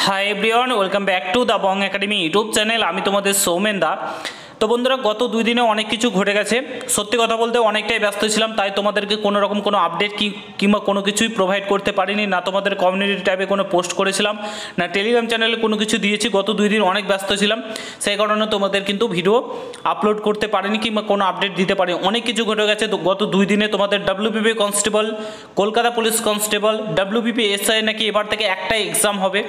High everyone welcome back to the Bong academy YouTube channel आमी तोमादेर सौमेन दा। तो बंधुरा गत दुई दिने अनेक किछु घटे गेছে सत्यि कथा बोलते अनेकटाई व्यस्त छिलाम ताई तोमादेरके कोनो रकम कोनो अपडेट किंबा कोनो किछुई प्रोवाइड करते पारिनी ना तोमादेर कम्युनिटी टैबे कोनो पोस्ट करेছিলাম ना टेलिग्राम चैनेले कोनो किछु दिएछि। गत दुई दिन अनेक व्यस्त छिलाम सेई कारणे तोमादेर किन्तु भिडियो আপলোড করতে পারিনি কিংবা কোনো আপডেট দিতে পারিনি। অনেক কিছু ঘটে গেছে গত দুই দিনে। তোমাদের WBP constable, Kolkata police constable, WBP SI নাকি এবার থেকে একটাই এক্সাম হবে।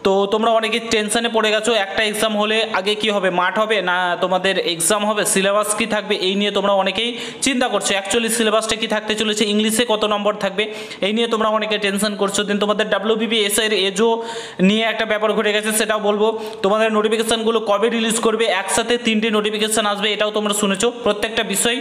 তো তোমরা অনেকে টেনশনে পড়ে গেছো একটা এক্সাম হলে আগে কি হবে, মাঠ হবে না তোমাদের এক্সাম হবে, সিলেবাস কি থাকবে এই নিয়ে তোমরা অনেকেই চিন্তা করছো। অ্যাকচুয়ালি সিলেবাসটা কি থাকতে চলেছে, ইংলিশে কত নম্বর থাকবে এই নিয়ে তোমরা অনেকে টেনশন করছো। দেন তোমাদের ডব্লিউবিপি এসআই এর এজও নিয়ে একটা ব্যাপার ঘটে গেছে সেটাও বলবো। তোমাদের নোটিফিকেশনগুলো কবে রিলিজ করবে, একসাথে 3টে নোটিফিকেশন আসবে এটাও তোমরা শুনেছো। প্রত্যেকটা বিষয়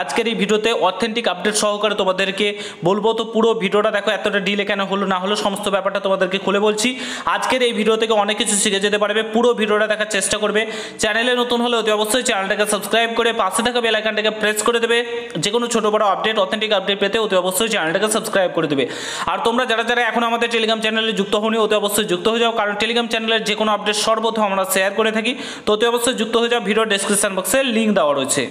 আজকের এই ভিডিওতে অথেন্টিক আপডেট সহকারে তোমাদেরকে বলবো। তো পুরো ভিডিওটা দেখো, এতটা ডিলে কেন হলো না হলো সমস্ত ব্যাপারটা তোমাদেরকে খুলে বলছি। আজকের এই ভিডিও থেকে অনেক কিছু শিখে যেতে পারবে, পুরো ভিডিওটা দেখার চেষ্টা করবে। চ্যানেলে নতুন হলে অতি অবশ্যই চ্যানেলটাকে সাবস্ক্রাইব করে পাশে থাকা বেল আইকনটাকে প্রেস করে দেবে। যে কোনো ছোট বড় আপডেট অথেন্টিক আপডেট পেতে অতি অবশ্যই চ্যানেলটাকে সাবস্ক্রাইব করে দেবে। আর তোমরা যারা যারা এখন আমাদের টেলিগ্রাম চ্যানেলে যুক্ত হওনি অতি অবশ্যই যুক্ত হয়ে যাও, কারণ টেলিগ্রাম চ্যানেলের যে কোনো আপডেট সর্বপ্রথম আমরা শেয়ার করে থাকি। তো অতি অবশ্যই যুক্ত হয়ে যাও, ভিডিও ডেসক্রিপশন বক্সে লিঙ্ক দেওয়া রয়েছে।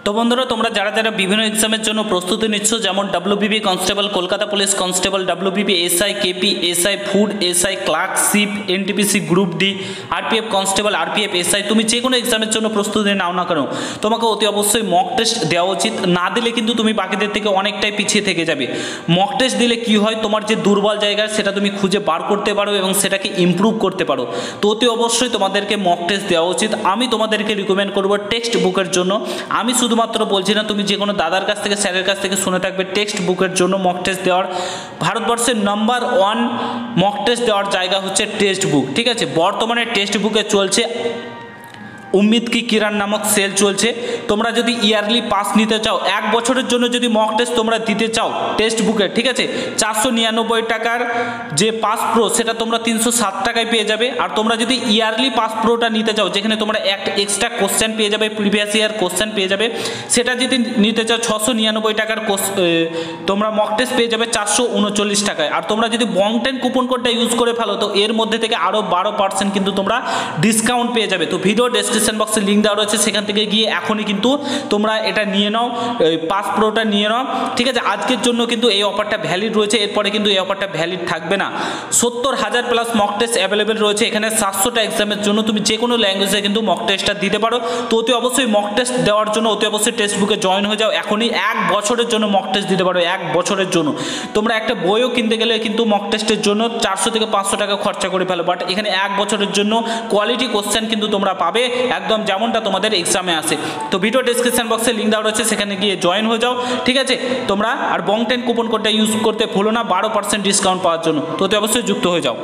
তো বন্ধুরা তোমরা যারা যারা বিভিন্ন এক্সামের জন্য প্রস্তুতি নিচ্ছ, যেমন WBP constable, Kolkata police constable, WBP SI, KP SI, food SI, clerkship, NTPC group D, RPF constable, RPF SI, তুমি যে কোনো এক্সামের জন্য প্রস্তুতি নাও না কেন তোমাকে অতি অবশ্যই মক টেস্ট দেওয়া উচিত। না দিলে কিন্তু তুমি বাকিদের থেকে অনেকটাই পিছিয়ে থেকে যাবে। মক টেস্ট দিলে কি হয়, তোমার যে দুর্বল জায়গা সেটা তুমি খুঁজে বার করতে পারো এবং সেটাকে ইমপ্রুভ করতে পারো। তো অতি অবশ্যই তোমাদেরকে মক টেস্ট দেওয়া উচিত। আমি তোমাদেরকে রিকমেন্ড করবো টেক্সট বুকের জন্য। আমি শুধুমাত্র বলছি না, তুমি যে কোনো দাদার কাছ থেকে স্যারের কাছ থেকে শুনে থাকবে টেক্সট বুকের জন্য মক টেস্ট দেওয়ার ভারতবর্ষের নাম্বার 1 মক টেস্ট দেওয়ার জায়গা হচ্ছে টেক্সট বুক। ঠিক আছে, বর্তমানে টেক্সট বুকে চলছে উম্মিদ কি কিরণ নামক সেল চলছে। তোমরা যদি ইয়ারলি পাস নিতে চাও, এক বছরের জন্য যদি মক টেস্ট তোমরা দিতে চাও টেক্সট বুকে, ঠিক আছে, 499 টাকার যে পাস প্রো সেটা তোমরা 307 টাকায় পেয়ে যাবে। আর তোমরা যদি ইয়ারলি পাস প্রোটা নিতে চাও, যেখানে তোমরা একটা এক্সট্রা কোশ্চেন পেয়ে যাবে, প্রিভিয়াস ইয়ার কোশ্চেন পেয়ে যাবে, সেটা যদি নিতে চাও 699 টাকার তোমরা মক টেস্ট পেয়ে যাবে 439 টাকায়। আর তোমরা যদি বং10 কুপন কোডটা ইউজ করে ফেলো তো এর মধ্যে থেকে আরও 12% কিন্তু তোমরা ডিসকাউন্ট পেয়ে যাবে। তো ভিডিও ডেসক্রিপশন বক্সে লিঙ্ক দেওয়া রয়েছে, সেখান থেকে গিয়ে এখনই কিন্তু তোমরা এটা নিয়ে নাও, পাস প্রোটা নিয়ে নাও। ঠিক আছে, আজকের জন্য কিন্তু এই অফারটা ভ্যালিড রয়েছে, এরপরে কিন্তু এই অফারটা ভ্যালিড থাকবে না। 70,000 প্লাস মক টেস্ট অ্যাভেলেবেল রয়েছে এখানে। 700টা এক্সামের জন্য তুমি যে কোনো ল্যাঙ্গুয়েজে কিন্তু মক টেস্টটা দিতে পারো। তো অতি অবশ্যই মক টেস্ট দেওয়ার জন্য অতি অবশ্যই টেক্সট বুকে জয়েন হয়ে যাও এখনই। 1 বছরের জন্য মক টেস্ট দিতে পারো, 1 বছরের জন্য। তোমরা একটা বইও কিনতে গেলে কিন্তু মক টেস্টের জন্য 400 থেকে 500 টাকা খরচা করে ফেলো, বাট এখানে 1 বছরের জন্য কোয়ালিটি কোশ্চেন কিন্তু তোমরা পাবে একদম যেমনটা তোমাদের এক্সামে আসে। তো ভিডিও ডেসক্রিপশন বক্সে লিঙ্ক দেওয়া রয়েছে, সেখানে গিয়ে জয়েন হয়ে যাও। ঠিক আছে, তোমরা আর বং10 কুপন কোডটা ইউজ করতে ভুলো না 12% ডিসকাউন্ট পাওয়ার জন্য। তো অবশ্যই যুক্ত হয়ে যাও।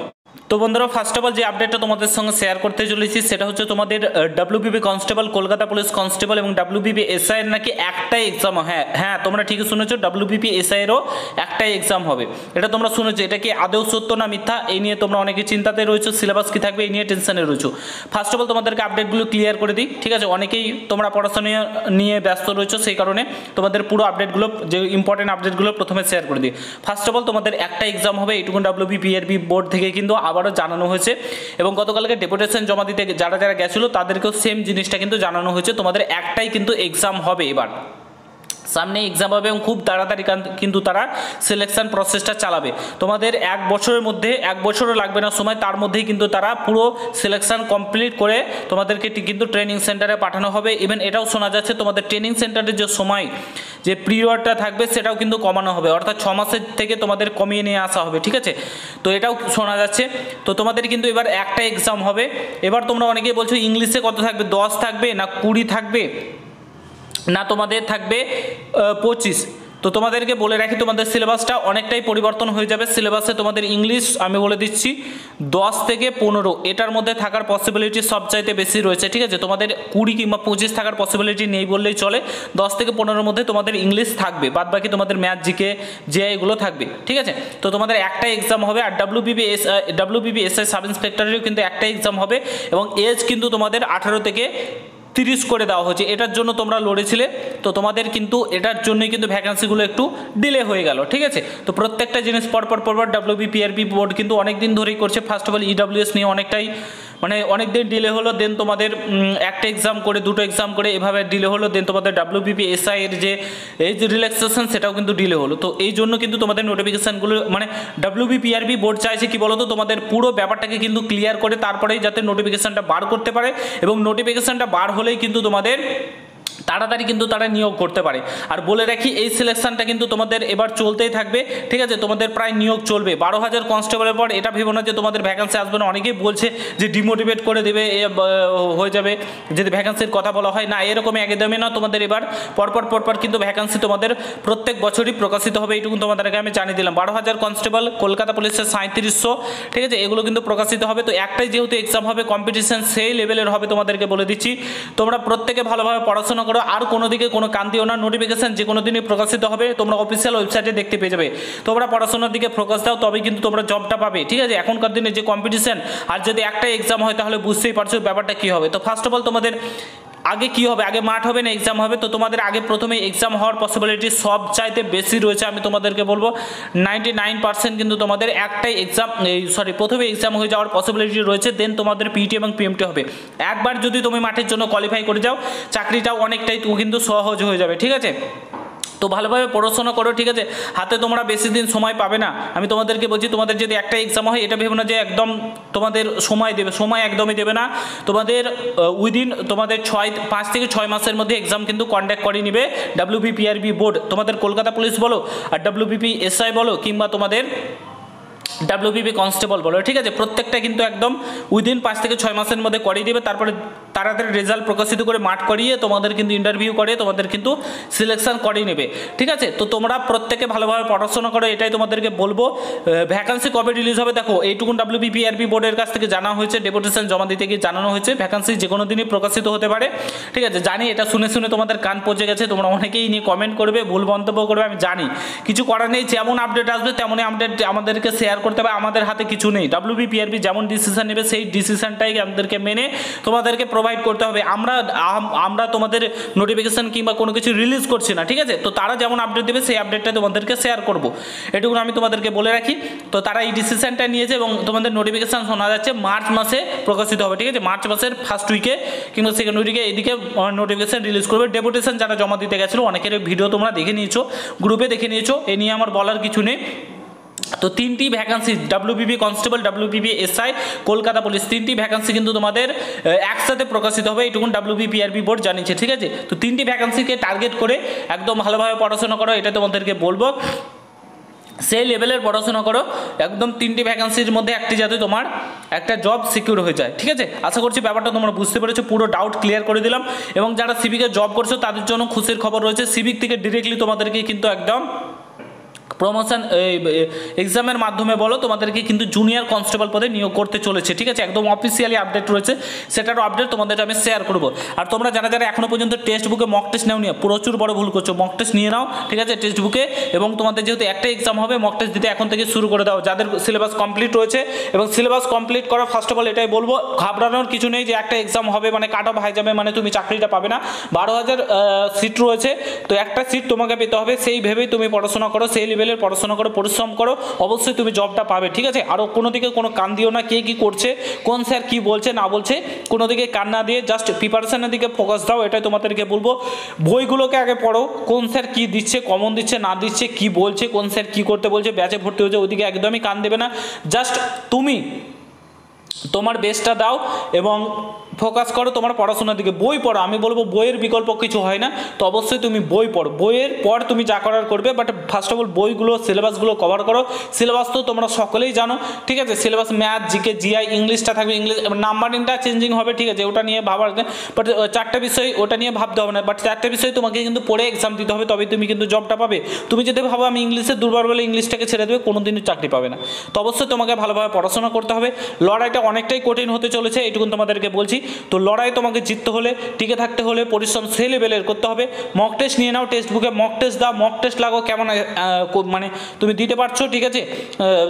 তো বন্ধুরা ফার্স্ট অফ অল যে আপডেটটা তোমাদের সঙ্গে শেয়ার করতে চলেছি সেটা হচ্ছে তোমাদের WBP constable, Kolkata police constable এবং ডব্লিউবিপি এসআই এর নাকি একটাই এক্সাম। হ্যাঁ তোমরা ঠিকই শুনেছো, ডব্লিউবিপি এসআই এরও একটাই এক্সাম হবে। এটা তোমরা শুনেছো, এটা কি আদৌ সত্য না মিথ্যা এই নিয়ে তোমরা অনেকে চিন্তাতে রয়েছো, সিলেবাস কি থাকবে এই নিয়ে টেনশনে রয়েছো। ফার্স্ট অফ অল তোমাদেরকে আপডেটগুলো ক্লিয়ার করে দিই। ঠিক আছে, অনেকেই তোমরা পড়াশোনা নিয়ে ব্যস্ত রয়েছো, সেই কারণে তোমাদের পুরো আপডেটগুলো যে ইম্পর্টেন্ট আপডেটগুলো প্রথমে শেয়ার করে দিই। ফার্স্ট অফ অল তোমাদের একটা এক্সাম হবে, এইটুকু ডব্লিউবিপিআরবি বোর্ড থেকে কিন্তু আবারও জানানো হয়েছে এবং গতকালকে ডেপুটেশন জমা দিতে যারা যারা গেছিলো তাদেরকেও সেম জিনিসটা কিন্তু জানানো হয়েছে। তোমাদের একটাই কিন্তু এক্সাম হবে, এবার সামনে এক্সাম হবে এবং খুব তাড়াতাড়ি কিন্তু তারা সিলেকশন প্রসেসটা চালাবে। তোমাদের 1 বছরের মধ্যে, 1 বছরও লাগবে না সময়, তার মধ্যেই কিন্তু তারা পুরো সিলেকশন কমপ্লিট করে তোমাদেরকে কিন্তু ট্রেনিং সেন্টারে পাঠানো হবে। ইভেন এটাও শোনা যাচ্ছে তোমাদের ট্রেনিং সেন্টারের যে সময়, যে পিরিয়ডটা থাকবে সেটাও কিন্তু কমানো হবে, অর্থাৎ 6 মাসের থেকে তোমাদের কমিয়ে নিয়ে আসা হবে। ঠিক আছে, তো এটাও শোনা যাচ্ছে। তো তোমাদের কিন্তু এবার একটা এক্সাম হবে। এবার তোমরা অনেকেই বলছো ইংলিশে কত থাকবে, 10 থাকবে না 20 থাকবে না তোমাদের থাকবে 25। তো তোমাদেরকে বলে রাখি তোমাদের সিলেবাসটা অনেকটাই পরিবর্তন হয়ে যাবে। সিলেবাসে তোমাদের ইংলিশ আমি বলে দিচ্ছি 10 থেকে 15 এটার মধ্যে থাকার পসিবিলিটি সবচাইতে বেশি রয়েছে। ঠিক আছে, তোমাদের 20 কিংবা 25 থাকার পসিবিলিটি নেই বললেই চলে। 10 থেকে 15 মধ্যে তোমাদের ইংলিশ থাকবে, বাদ বাকি তোমাদের ম্যাথ, জিকে, জে এগুলো থাকবে। ঠিক আছে, তো তোমাদের একটাই এক্সাম হবে। আর ডব্লিউবিপি এসআই সাব ইন্সপেক্টরেরও কিন্তু একটাই এক্সাম হবে এবং এজ কিন্তু তোমাদের 18 থেকে 30 করে দেওয়া হয়েছে। এটার জন্য তোমরা লড়েছিলে, তো তোমাদের কিন্তু এটার জন্যই কিন্তু ভ্যাকান্সিগুলো একটু ডিলে হয়ে গেল, ঠিক আছে। তো প্রত্যেকটা জিনিস পরপর WBPRB বোর্ড কিন্তু অনেক দিন ধরেই করছে। ফার্স্ট অফ অল EWS নিয়ে অনেকটাই মানে অনেক দিন ডিলে হলো, দেন তোমাদের একটা এক্সাম করে দুটো এক্সাম করে এভাবে ডিলে হলো, দেন তোমাদের WBPSI এর যে এই যে রিল্যাক্সেশন সেটাও কিন্তু ডিলে হলো। তো এই জন্য কিন্তু তোমাদের নোটিফিকেশানগুলো মানে WBPRB বোর্ড চাইছে কি বলো তো, তোমাদের পুরো ব্যাপারটাকে কিন্তু ক্লিয়ার করে তারপরেই যাতে নোটিফিকেশানটা বার করতে পারে, এবং নোটিফিকেশানটা বার হলেই কিন্তু তোমাদের তাড়াতাড়ি কিন্তু তারা নিয়োগ করতে পারে। আর বলে রাখি এই সিলেকশনটা কিন্তু তোমাদের এবার চলতেই থাকবে, ঠিক আছে। তোমাদের প্রায় নিয়োগ চলবে 12,000 কনস্টেবলের পর। এটা ভেবো না যে তোমাদের ভ্যাকান্সি আসবে না, অনেকেই বলছে যে ডিমোটিভেট করে দেবে হয়ে যাবে যদি ভ্যাকান্সির কথা বলা হয়, না এরকমই একদমই না। তোমাদের এবার পরপর কিন্তু ভ্যাকান্সি তোমাদের প্রত্যেক বছরই প্রকাশিত হবে, এইটুকু তোমাদেরকে আমি জানিয়ে দিলাম। 12,000 কনস্টেবল, কলকাতা পুলিশের 3700, ঠিক আছে, এগুলো কিন্তু প্রকাশিত হবে। তো একটাই যেহেতু এক্সাম হবে, কম্পিটিশন সেই লেভেলের হবে, তোমাদেরকে বলে দিচ্ছি। তোমরা প্রত্যেকে ভালোভাবে পড়াশোনা করো, আর কোনো দিকে কোনো কান দিও না। নোটিফিকেশন যে কোনো দিনই প্রকাশিত হবে, তোমরা অফিসিয়াল ওয়েবসাইটে দেখতে পেয়ে যাবে। তোমরা পড়াশোনার দিকে ফোকাস দাও, তবেই কিন্তু তোমরা জবটা পাবে, ঠিক আছে। এখনকার দিনে যে কম্পিটিশন, আর যদি একটাই এক্সাম হয় তাহলে বুঝতেই পারছো ব্যাপারটা কী হবে। তো ফার্স্ট অফ অল তোমাদের আগে কি হবে, আগে মাঠ হবে না এক্সাম হবে? তো তোমাদের আগে প্রথমে এক্সাম হওয়ার পসিবিলিটি সব চাইতে বেশি রয়েছে। আমি তোমাদেরকে বলবো 99% কিন্তু তোমাদের একটাই এক্সাম প্রথমে এক্সাম হয়ে যাওয়ার পসিবিলিটি রয়েছে, দেন তোমাদের পিটি এবং পিএমটি হবে। একবার যদি তুমি মাঠের জন্য কোয়ালিফাই করে যাও, চাকরিটাও অনেকটাই কিন্তু সহজ হয়ে যাবে, ঠিক আছে। তো ভালোভাবে পড়াশোনা করো, ঠিক আছে। হাতে তোমরা বেশি দিন সময় পাবে না। আমি তোমাদেরকে বলছি, তোমাদের যদি একটা এক্সাম হয়, এটা ভেবো না যে একদম তোমাদের সময় দেবে, সময় একদমই দেবে না। তোমাদের উইদিন তোমাদের 5 থেকে 6 মাসের মধ্যে এক্সাম কিন্তু কন্ডাক্ট করে নেবে WBPRB বোর্ড। তোমাদের কলকাতা পুলিশ বলো, আর WBPSI বলো, কিংবা তোমাদের WBP কনস্টেবল বলো, ঠিক আছে, প্রত্যেকটা কিন্তু একদম উইদিন 5 থেকে 6 মাসের মধ্যে করিয়ে দেবে। তারপরে তাড়াতাড়ি রেজাল্ট প্রকাশিত করে মাঠ করিয়ে তোমাদের কিন্তু ইন্টারভিউ করে তোমাদের কিন্তু সিলেকশন করিয়ে নেবে, ঠিক আছে। তো তোমরা প্রত্যেকে ভালোভাবে পড়াশোনা করো, এটাই তোমাদেরকে বলবো। ভ্যাকান্সি কবে রিলিজ হবে দেখো, এইটুকুন WBPRB বোর্ডের কাছ থেকে জানা হয়েছে, ডেপুটেশন জমা দিতে গিয়ে জানানো হয়েছে ভ্যাকান্সি যে কোনো দিনই প্রকাশিত হতে পারে, ঠিক আছে। জানি এটা শুনে তোমাদের কান পচে গেছে, তোমরা অনেকেই নিয়ে কমেন্ট করবে, ভুল মন্তব্য করবে, আমি জানি। কিছু করার নেই, যেমন আপডেট আসবে তেমনই আপডেট আমাদেরকে শেয়ার করতে হবে, আমাদের হাতে কিছু নেই। WBPRB যেমন ডিসিশন নেবে সেই ডিসিশনটাই আমাদেরকে মেনে তোমাদেরকে প্রোভাইড করতে হবে। আমরা তোমাদের নোটিফিকেশন কিংবা কোনো কিছু রিলিজ করছি না, ঠিক আছে। তো তারা যেমন আপডেট দেবে সেই আপডেটটা তোমাদেরকে শেয়ার করব, এটুকু আমি তোমাদেরকে বলে রাখি। তো তারা এই ডিসিশনটা নিয়েছে এবং তোমাদের নোটিফিকেশন শোনা যাচ্ছে মার্চ মাসে প্রকাশিত হবে, ঠিক আছে। মার্চ মাসের ফার্স্ট উইকে কিংবা সেকেন্ড উইকে এইদিকে নোটিফিকেশন রিলিজ করবে। ডেপুটেশন যারা জমা দিতে গেছিলো, অনেকের ভিডিও তোমরা দেখে নিয়েছো, গ্রুপে দেখে নিয়েছো, এ নিয়ে আমার বলার কিছু নেই। তো 3টি vacancy WBP constable, WBPSI, Kolkata police, 3টি ভ্যাকান্সি কিন্তু তোমাদের একসাথে প্রকাশিত হবে, এইটুকুন WBPRB বোর্ড জানিয়েছে, ঠিক আছে। তো 3টি ভ্যাকান্সিকে টার্গেট করে একদম ভালোভাবে পড়াশোনা করো, এটা তোমাদেরকে বলবো। সেই লেভেলের পড়াশোনা করো, একদম 3টি ভ্যাকান্সির মধ্যে একটি যাতে তোমার একটা জব সিকিউর হয়ে যায়, ঠিক আছে। আশা করছি ব্যাপারটা তোমরা বুঝতে পেরেছো, পুরো ডাউট ক্লিয়ার করে দিলাম। এবং যারা সিভিকে জব করছো তাদের জন্য খুশির খবর রয়েছে, সিভিক থেকে ডিরেক্টলি তোমাদেরকে কিন্তু একদম প্রমোশন এক্সামের মাধ্যমে বলো তোমাদেরকে কিন্তু জুনিয়র কনস্টেবল পদে নিয়োগ করতে চলেছে, ঠিক আছে। একদম অফিসিয়ালি আপডেট রয়েছে, সেটারও আপডেট তোমাদের আমি শেয়ার করবো। আর তোমরা যারা এখনো পর্যন্ত টেক্সট বুকে মক টেস্ট নাও নিয়ে প্রচুর বড় ভুল করছো, মক টেস্ট নিয়ে নাও, ঠিক আছে, টেক্সট বুকে। এবং তোমাদের যেহেতু একটা এক্সাম হবে, মক টেস্ট দিতে এখন থেকে শুরু করে দাও, যাদের সিলেবাস কমপ্লিট রয়েছে। এবং সিলেবাস কমপ্লিট করা ফার্স্ট অফ অল এটাই বলবো, ঘাবড়ানোর কিছু নেই যে একটা এক্সাম হবে মানে কাট অফ হাই যাবে মানে তুমি চাকরিটা পাবে না। 12,000 সিট রয়েছে, তো একটা সিট তোমাকে পেতে হবে, সেই ভেবেই তুমি পড়াশোনা করো, সেই লেভেলের পড়াশোনা করো, পরিশ্রম করো, অবশ্যই তুমি জবটা পাবে, ঠিক আছে। আরও কোনো দিকে কোনো কান দিও না, কে কী করছে, কোন স্যার কী বলছে না বলছে, কোনো দিকে কান না দিয়ে জাস্ট প্রিপারেশনের দিকে ফোকাস দাও, এটাই তোমাদেরকে বলবো। বইগুলোকে আগে পড়ো, কোন স্যার কী দিচ্ছে, কমন দিচ্ছে না দিচ্ছে, কী বলছে, কোন স্যার কী করতে বলছে, ব্যাচে ভর্তি হয়েছে, ওইদিকে একদমই কান দেবে না। জাস্ট তুমি তোমার বেস্টটা দাও এবং ফোকাস করো তোমার পড়াশোনার দিকে। বই পড়ো, আমি বলবো বইয়ের বিকল্প কিছু হয় না, তো অবশ্যই তুমি বই পড়ো, বইয়ের পর তুমি যা করার করবে। বাট ফার্স্ট অফ অল বইগুলো সিলেবাসগুলো কভার করো। সিলেবাস তো তোমরা সকলেই জানো, ঠিক আছে। সিলেবাস ম্যাথ, জিকে, জিআই, ইংলিশটা থাকবে, ইংলিশ নাম্বারিংটা চেঞ্জিং হবে, ঠিক আছে, ওটা নিয়ে ভাবার। বাট 4টে বিষয় ওটা নিয়ে ভাবতে হবে না, বাট 4টে বিষয় তোমাকে কিন্তু পড়ে এক্সাম দিতে হবে, তবেই তুমি কিন্তু জবটা পাবে। তুমি যদি ভাবো আমি ইংলিশে দুর্বল বলে ইংলিশটাকে ছেড়ে দেবে, কোনোদিনই চাকরি পাবে না। তো অবশ্যই তোমাকে ভালোভাবে পড়াশোনা করতে হবে, লড়াইটা অনেকটাই কঠিন হতে চলেছে, এইটুকুন তোমাদেরকে বলছি। তো লড়াই তোমাকে জিততে হলে, টিকে থাকতে হলে পরিশ্রম সেই লেভেলের করতে হবে। মক টেস্ট নিয়ে নাও, টেক্সট বুকে মক টেস্ট দাও, মক টেস্ট লাগো কেমন মানে তুমি দিতে পারছো, ঠিক আছে,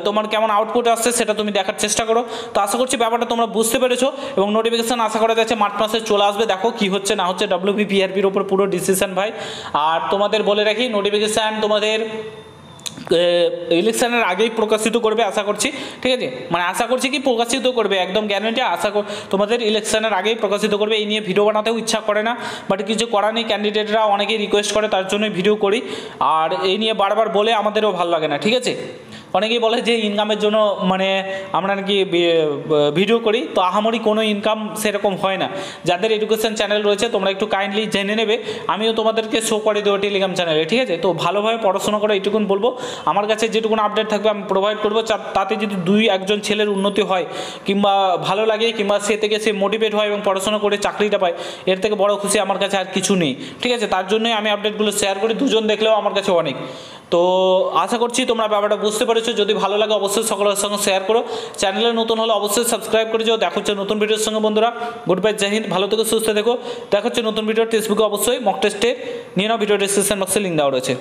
তোমার কেমন আউটপুট আসছে সেটা তুমি দেখার চেষ্টা করো। তো আশা করছি ব্যাপারটা তোমরা বুঝতে পেরেছো এবং নোটিফিকেশান আশা করা যাচ্ছে মার্চ মাসে চলে আসবে। দেখো কি হচ্ছে না হচ্ছে, WPPRPর ওপর পুরো ডিসিশন ভাই। আর তোমাদের বলে রাখি নোটিফিকেশান তোমাদের ইলেকশনের আগেই প্রকাশিত করবে আশা করছি, ঠিক আছে, মানে আশা করছি কি প্রকাশিত করবে, একদম গ্যারান্টি তোমাদের ইলেকশনের আগেই প্রকাশিত করবে। এই নিয়ে ভিডিও বানাতেও ইচ্ছা করে না, বাট কিছু করার নেই, ক্যান্ডিডেটরা অনেকেই রিকোয়েস্ট করে তার জন্যই ভিডিও করি। আর এই নিয়ে বারবার বলে আমাদেরও ভালো লাগে না, ঠিক আছে। অনেকেই বলে যে ইনকামের জন্য মানে আমরা নাকি ভিডিও করি, তো আহামরি কোনো ইনকাম সেরকম হয় না। যাদের এডুকেশন চ্যানেল রয়েছে তোমরা একটু কাইন্ডলি জেনে নেবে, আমিও তোমাদেরকে শো করে দেবো টেলিগ্রাম চ্যানেলে, ঠিক আছে। তো ভালোভাবে পড়াশোনা করে এইটুকুন বলবো, আমার কাছে যেটুকুন আপডেট থাকবে আমি প্রোভাইড করবো। তাতে যদি একজন ছেলের উন্নতি হয় কিংবা ভালো লাগে কিংবা সে থেকে সে মোটিভেট হয় এবং পড়াশোনা করে চাকরিটা পায়, এর থেকে বড় খুশি আমার কাছে আর কিছু নেই, ঠিক আছে। তার জন্যই আমি আপডেটগুলো শেয়ার করি, দুজন দেখলেও আমার কাছে অনেক। তো আশা করছি তোমরা ব্যাপারটা বুঝতে পেরেছো। যদি ভালো লাগে অবশ্যই সকলের সঙ্গে শেয়ার করো, চ্যানেলে নতুন হলে অবশ্যই সাবস্ক্রাইব করে যাও। দেখা হচ্ছে নতুন ভিডিওর সঙ্গে বন্ধুরা। গুড বাই, জয় হিন্দ, ভালো থেকো, সুস্থ থেকো। দেখা হচ্ছে নতুন ভিডিও। টেক্সট বুকে অবশ্যই মক টেস্টে নিয়ে নাও, ভিডিও ডিসক্রিপশন বক্সে লিঙ্ক দেওয়া রয়েছে।